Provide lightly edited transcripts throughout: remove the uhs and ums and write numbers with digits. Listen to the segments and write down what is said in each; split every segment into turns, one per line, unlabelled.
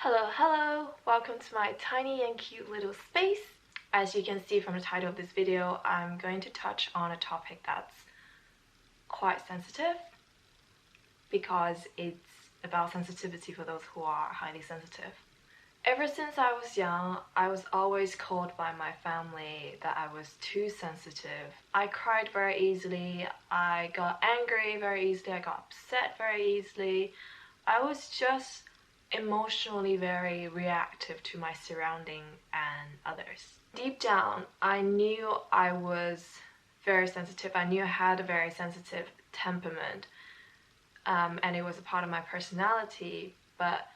Hello, welcome to my tiny and cute little space. As you can see from the title of this video, I'm going to touch on a topic that's quite sensitive because it's about sensitivity for those who are highly sensitive. Ever since I was young, I was always called by my family that I was too sensitive. I cried very easily, I got angry very easily, I got upset very easily. I was just emotionally very reactive to my surrounding and others. Deep down, I knew I was very sensitive. I knew I had a very sensitive temperament, and it was a part of my personality, but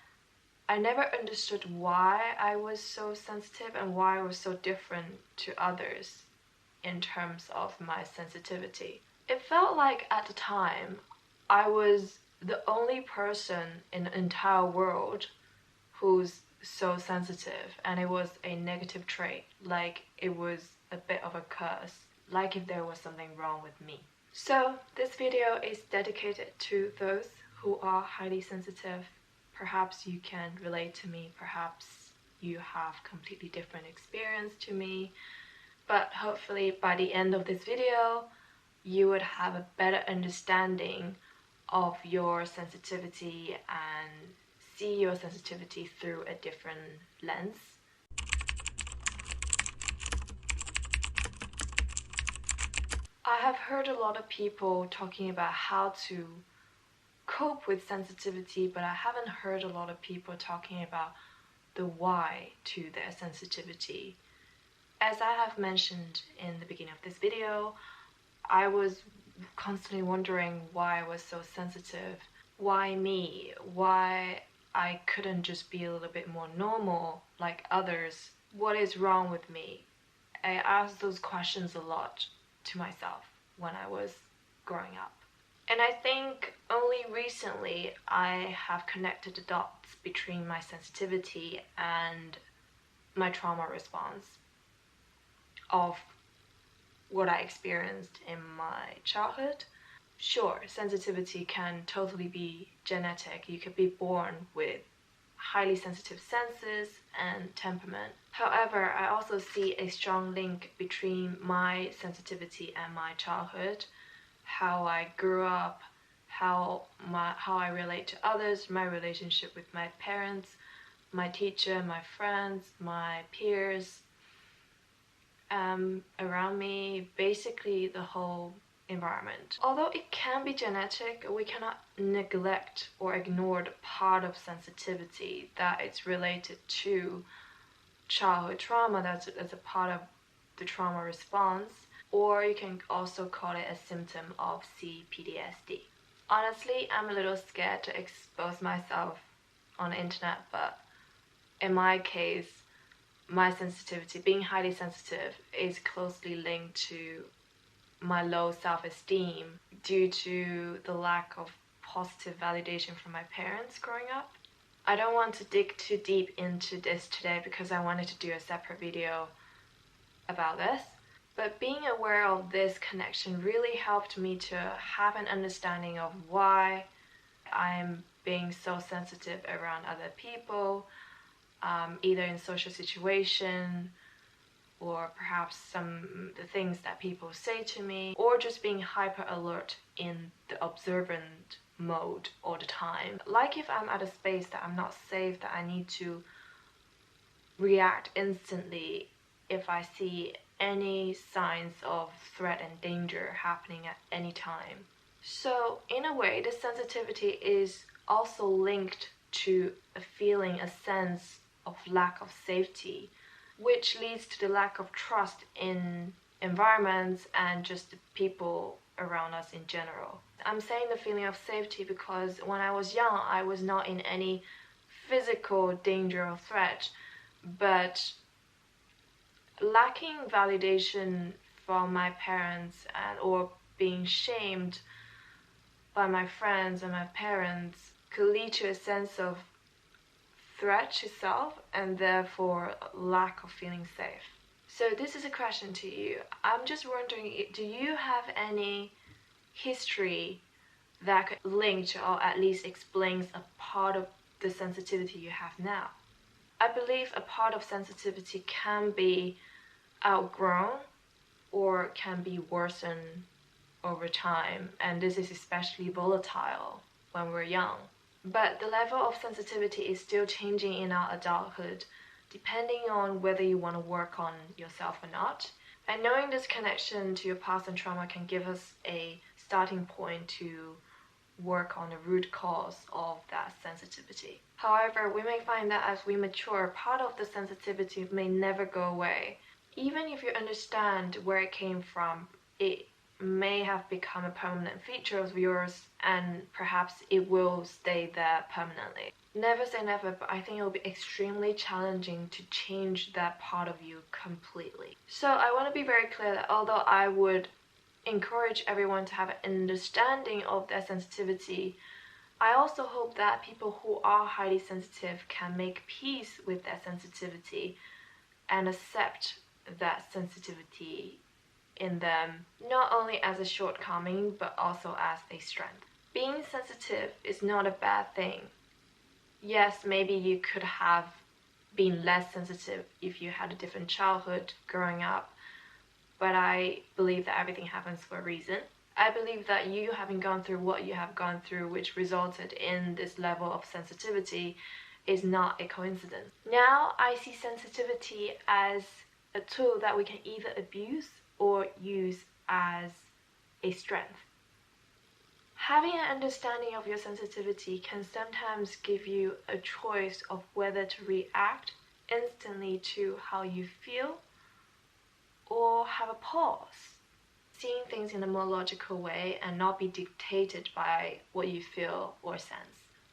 I never understood why I was so sensitive and why I was so different to others in terms of my sensitivity. It felt like at the time I was the only person in the entire world who's so sensitive, and it was a negative trait, like it was a bit of a curse, like if there was something wrong with me. So this video is dedicated to those who are highly sensitive. Perhaps you can relate to me, perhaps you have completely different experience to me, but hopefully by the end of this video you would have a better understanding of your sensitivity and see your sensitivity through a different lens. I have heard a lot of people talking about how to cope with sensitivity, but I haven't heard a lot of people talking about the why to their sensitivity. As I have mentioned in the beginning of this video, I was constantly wondering why I was so sensitive. Why me? Why I couldn't just be a little bit more normal like others? What is wrong with me? I asked those questions a lot to myself when I was growing up. And I think only recently I have connected the dots between my sensitivity and my trauma response of what I experienced in my childhood. Sure, sensitivity can totally be genetic. You could be born with highly sensitive senses and temperament. However, I also see a strong link between my sensitivity and my childhood, how I grew up, how I relate to others, my relationship with my parents, my teacher, my friends, my peers, around me, basically the whole environment. Although it can be genetic, we cannot neglect or ignore the part of sensitivity that it's related to childhood trauma, that's a part of the trauma response, or you can also call it a symptom of CPTSD. Honestly, I'm a little scared to expose myself on the internet, but in my case, my sensitivity, being highly sensitive, is closely linked to my low self-esteem due to the lack of positive validation from my parents growing up. I don't want to dig too deep into this today because I wanted to do a separate video about this, but being aware of this connection really helped me to have an understanding of why I'm being so sensitive around other people, either in social situation or perhaps the things that people say to me, or just being hyper alert in the observant mode all the time. Like if I'm at a space that I'm not safe, that I need to react instantly if I see any signs of threat and danger happening at any time. So in a way, this sensitivity is also linked to a feeling, a sense of lack of safety, which leads to the lack of trust in environments and just the people around us in general. I'm saying the feeling of safety because when I was young, I was not in any physical danger or threat, but lacking validation from my parents or being shamed by my friends and my parents could lead to a sense of threat to self and therefore lack of feeling safe. So this is a question to you. I'm just wondering, do you have any history that could link to, or at least explains a part of the sensitivity you have now. I believe a part of sensitivity can be outgrown or can be worsened over time, and this is especially volatile when we're young. But the level of sensitivity is still changing in our adulthood, depending on whether you want to work on yourself or not. And knowing this connection to your past and trauma can give us a starting point to work on the root cause of that sensitivity. However, we may find that as we mature, part of the sensitivity may never go away. Even if you understand where it came from, it may have become a permanent feature of yours, and perhaps it will stay there permanently. Never say never, but I think it will be extremely challenging to change that part of you completely. So I want to be very clear that although I would encourage everyone to have an understanding of their sensitivity, I also hope that people who are highly sensitive can make peace with their sensitivity and accept that sensitivity in them, not only as a shortcoming but also as a strength. Being sensitive is not a bad thing. Yes, maybe you could have been less sensitive if you had a different childhood growing up, but I believe that everything happens for a reason. I believe that you having gone through what you have gone through, which resulted in this level of sensitivity, is not a coincidence. Now I see sensitivity as a tool that we can either abuse or use as a strength. Having an understanding of your sensitivity can sometimes give you a choice of whether to react instantly to how you feel or have a pause, seeing things in a more logical way and not be dictated by what you feel or sense.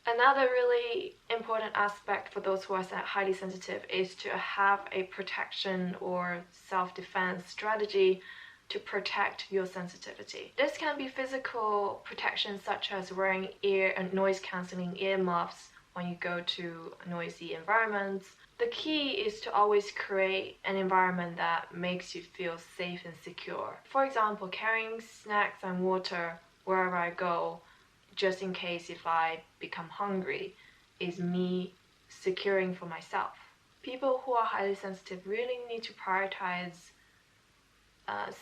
Another really important aspect for those who are highly sensitive is to have a protection or self-defense strategy to protect your sensitivity. This can be physical protection, such as wearing ear and noise-cancelling earmuffs when you go to noisy environments. The key is to always create an environment that makes you feel safe and secure. For example, carrying snacks and water wherever I go, just in case if I become hungry, is me securing for myself. People who are highly sensitive really need to prioritize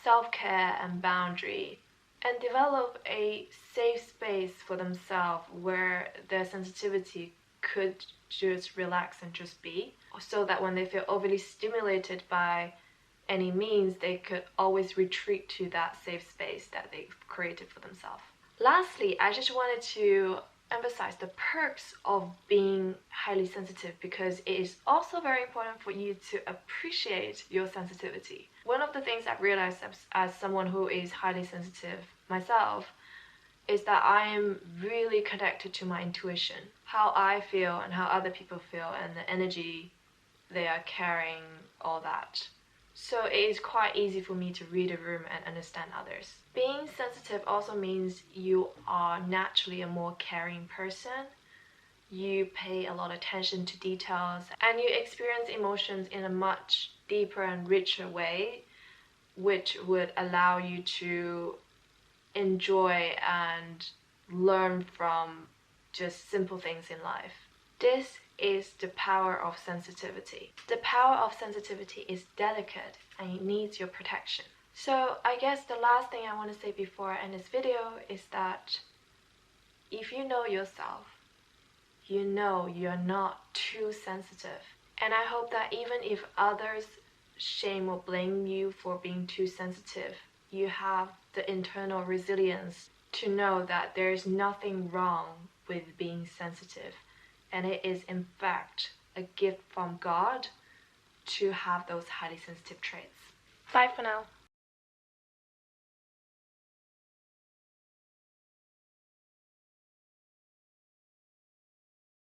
self-care and boundary and develop a safe space for themselves where their sensitivity could just relax and just be, so that when they feel overly stimulated by any means, they could always retreat to that safe space that they've created for themselves. Lastly, I just wanted to emphasize the perks of being highly sensitive, because it is also very important for you to appreciate your sensitivity. One of the things I've realized as someone who is highly sensitive myself is that I am really connected to my intuition, how I feel and how other people feel, and the energy they are carrying, all that. So it is quite easy for me to read a room and understand others. Being sensitive also means you are naturally a more caring person. You pay a lot of attention to details and you experience emotions in a much deeper and richer way, which would allow you to enjoy and learn from just simple things in life. This is the power of sensitivity. The power of sensitivity is delicate and it needs your protection. So I guess the last thing I want to say before I end this video is that if you know yourself, you know you're not too sensitive. And I hope that even if others shame or blame you for being too sensitive, you have the internal resilience to know that there is nothing wrong with being sensitive. And it is in fact a gift from God to have those highly sensitive traits. Bye for now.